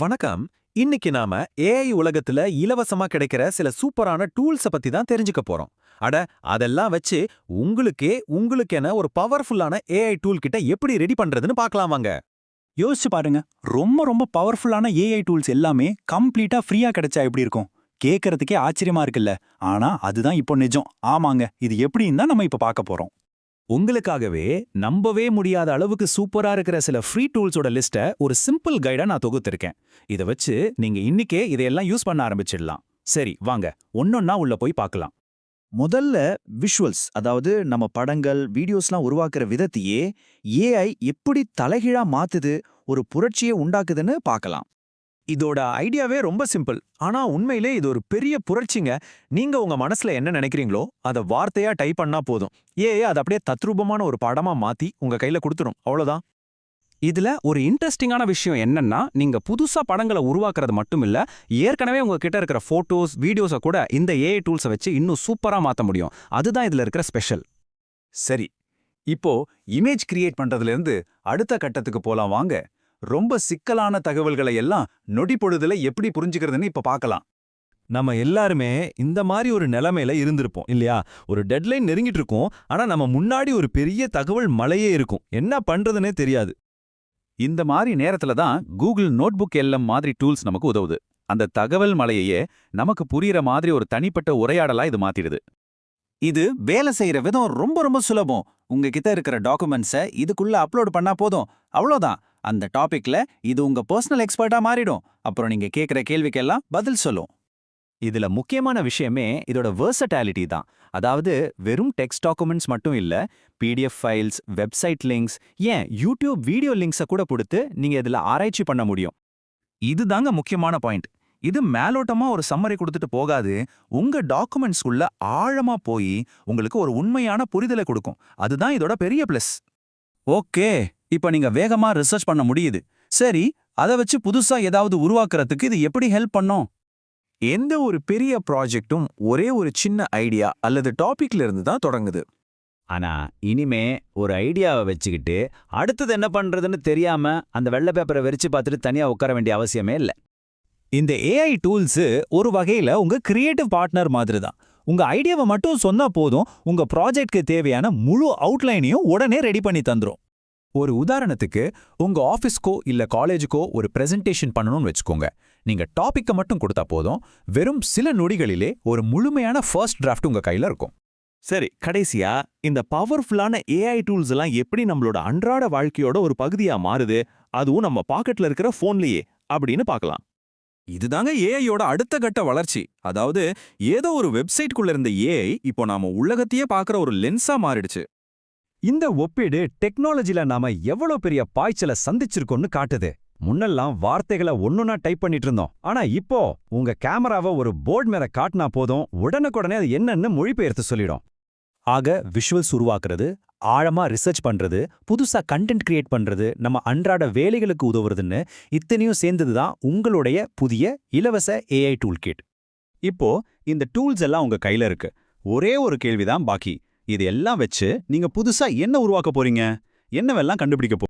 வணக்கம். இன்னைக்கு நாம ஏஐ உலகத்துல இலவசமா கிடைக்கிற சில சூப்பரான டூல்ஸ பத்தி தான் தெரிஞ்சுக்க போறோம். அட, அதெல்லாம் வச்சு உங்களுக்கென ஒரு பவர்ஃபுல்லான ஏஐ டூல் கிட்ட எப்படி ரெடி பண்றதுன்னு பார்க்கலாம் வாங்க. யோசிச்சு பாருங்க. ரொம்ப ரொம்ப பவர்ஃபுல்லான ஏஐ டூல்ஸ் எல்லாமே கம்ப்ளீட்டா ஃப்ரீயா கிடைச்சா எப்படி இருக்கும்? கேட்கறதுக்கே ஆச்சரியமா இருக்குல்ல. ஆனா அதுதான் இப்போ நிஜம். ஆமாங்க, இது எப்படின்னு தான் நம்ம இப்ப பார்க்க போறோம். உங்களுக்காகவே நம்பவே முடியாத அளவுக்கு சூப்பரா இருக்கிற சில ஃப்ரீ டூல்ஸோட லிஸ்ட்டை ஒரு சிம்பிள் கைடா நான் தொகுத்திருக்கேன். இதை வச்சு நீங்க இன்னிக்கே இதையெல்லாம் யூஸ் பண்ண ஆரம்பிச்சிடலாம். சரி வாங்க, ஒன்னொன்னா உள்ள போய் பார்க்கலாம். முதல்ல விஷுவல்ஸ், அதாவது நம்ம படங்கள் வீடியோஸ்லாம் உருவாக்குற விதத்தையே ஏஐ எப்படி தலைகீழா மாத்துது, ஒரு புரட்சியை உண்டாக்குதுன்னு பார்க்கலாம். இதோட ஐடியாவே ரொம்ப சிம்பிள். ஆனா உண்மையிலே இது ஒரு பெரிய புரட்சிங்க. நீங்க உங்க மனசுல என்ன நினைக்கிறீங்களோ அத வார்த்தையா டைப் பண்ணா போதும். அது அப்படியே தத்ரூபமான ஒரு படமா மாத்தி உங்க கையில கொடுத்துரும். அவ்வளவுதான். இதுல ஒரு இன்ட்ரெஸ்டிங்கான விஷயம் என்னன்னா, நீங்க புதுசா படங்களை உருவாக்குறது மட்டும் இல்ல, ஏற்கனவே உங்ககிட்ட இருக்கிற போட்டோஸ் வீடியோஸை கூட இந்த ஏஐ டூல்ஸை வச்சு இன்னும் சூப்பரா மாத்த முடியும். அதுதான் இதுல இருக்கிற ஸ்பெஷல். சரி, இப்போ இமேஜ் கிரியேட் பண்றதுல இருந்து அடுத்த கட்டத்துக்கு போலாம் வாங்க. ரொம்ப சிக்கலான தகவல்களை எல்லாம் நொடி பொழுதுல எப்படி புரிஞ்சுக்கிறதுன்னு இப்ப பார்க்கலாம். நம்ம எல்லாருமே இந்த மாதிரி ஒரு நிலைமையில இருந்திருப்போம் இல்லையா? ஒரு டெட்லைன் நெருங்கிட்டு இருக்கும். ஆனா நம்ம முன்னாடி ஒரு பெரிய தகவல் மலையே இருக்கும். என்ன பண்றதுனே தெரியாது. இந்த மாதிரி நேரத்துல தான் கூகுள் நோட்புக் எல்எம் மாதிரி டூல்ஸ் நமக்கு உதவுது. அந்த தகவல் மலையையே நமக்கு புரியுற மாதிரி ஒரு தனிப்பட்ட உரையாடலா இது மாத்திடுது. இது வேலை செய்யற விதம் ரொம்ப ரொம்ப சுலபம். உங்ககிட்ட இருக்கிற டாக்குமெண்ட்ஸை இதுக்குள்ள அப்லோட் பண்ணா போதும். அவ்வளோதான். அந்த டாபிக்ல இது உங்க பர்சனல் எக்ஸ்பர்ட்டா மாறிடும். அப்புறம் நீங்க கேட்கிற கேள்விக்கெல்லாம் பதில் சொல்லும். இதுல முக்கியமான விஷயமே இதோட வெர்சட்டாலிட்டி தான். அதாவது வெறும் டெக்ஸ்ட் டாக்குமெண்ட்ஸ் மட்டும் இல்ல, பிடிஎஃப் ஃபைல்ஸ், வெப்சைட் லிங்க்ஸ், ஏன் யூடியூப் வீடியோ லிங்க்ஸை கூட கொடுத்து நீங்க இதுல ஆராய்ச்சி பண்ண முடியும். இதுதாங்க முக்கியமான பாயிண்ட். இது மேலோட்டமா ஒரு சம்மரி கொடுத்துட்டு போகாது. உங்க டாக்குமெண்ட்ஸ் உள்ள ஆழமா போய் உங்களுக்கு ஒரு உண்மையான புரிதலை கொடுக்கும். அதுதான் இதோட பெரிய பிளஸ். ஓகே, இப்ப நீங்க வேகமா ரிசர்ச் பண்ண முடியுது. சரி, அதை வச்சு புதுசா ஏதாவது உருவாக்குறதுக்கு இது எப்படி ஹெல்ப் பண்ணும்? எந்த ஒரு பெரிய ப்ராஜெக்ட்டும் ஒரே ஒரு சின்ன ஐடியா அல்லது டாபிக்ல இருந்து தான் தொடங்குது. ஆனா இனிமே ஒரு ஐடியாவை வச்சுக்கிட்டு அடுத்தது என்ன பண்றதுன்னு தெரியாம அந்த வெள்ளை பேப்பரை வெறிச்சு பார்த்துட்டு தனியா உட்கார வேண்டிய அவசியமே இல்லை. இந்த ஏஐ டூல்ஸ் ஒரு வகையில உங்க கிரியேட்டிவ் பார்ட்னர் மாதிரி தான். உங்க ஐடியாவை மட்டும் சொன்னா போதும், உங்க ப்ராஜெக்ட்க்கு தேவையான முழு அவுட்லைனையும் உடனே ரெடி பண்ணி தந்துரும். ஒரு உதாரணத்துக்கு, உங்க ஆஃபீஸ்க்கோ இல்ல காலேஜுக்கோ ஒரு பிரசன்டேஷன் பண்ணணும்னு வச்சுக்கோங்க. நீங்க டாபிக்கை மட்டும் கொடுத்தா போதும், வெறும் சில நொடிகளிலே ஒரு முழுமையான ஃபர்ஸ்ட் டிராஃப்ட் உங்க கையில இருக்கும். சரி, கடைசியா இந்த பவர்ஃபுல்லான ஏஐ டூல்ஸ் எல்லாம் எப்படி நம்மளோட அன்றாட வாழ்க்கையோட ஒரு பகுதியா மாறுது, அதுவும் நம்ம பாக்கெட்ல இருக்கிற போன்லயே அப்படின்னு பார்க்கலாம். இதுதாங்க ஏஐயோட அடுத்த கட்ட வளர்ச்சி. அதாவது ஏதோ ஒரு வெப்சைட்குள்ள இருந்த ஏஐ இப்போ நாம உலகத்தையே பார்க்குற ஒரு லென்ஸா மாறிடுச்சு. இந்த ஒப்பீடு டெக்னாலஜில நாம எவ்வளவு பெரிய பாய்ச்சலை சந்திச்சிருக்கோம்னு காட்டுது. முன்னெல்லாம் வார்த்தைகளை ஒன்னொன்னா டைப் பண்ணிட்டு இருந்தோம். ஆனா இப்போ உங்க கேமராவை ஒரு போர்டு மேல காட்டினா போதும், உடனுக்குடனே அது என்னன்னு மொழிபெயர்த்து சொல்லிடும். ஆக விஷுவல்ஸ் உருவாக்குறது, ஆழமா ரிசர்ச் பண்றது, புதுசா கண்டென்ட் கிரியேட் பண்றது, நம்ம அன்றாட வேலைகளுக்கு உதவுறதுன்னு இத்தனையும் சேர்ந்ததுதான் உங்களுடைய புதிய இலவச ஏஐ டூல் கிட். இப்போ இந்த டூல்ஸ் எல்லாம் உங்க கையில இருக்கு. ஒரே ஒரு கேள்விதான் பாக்கி. இது எல்லாம் வச்சு நீங்க புதுசா என்ன உருவாக்க போறீங்க? என்னவெல்லாம் கண்டுபிடிக்க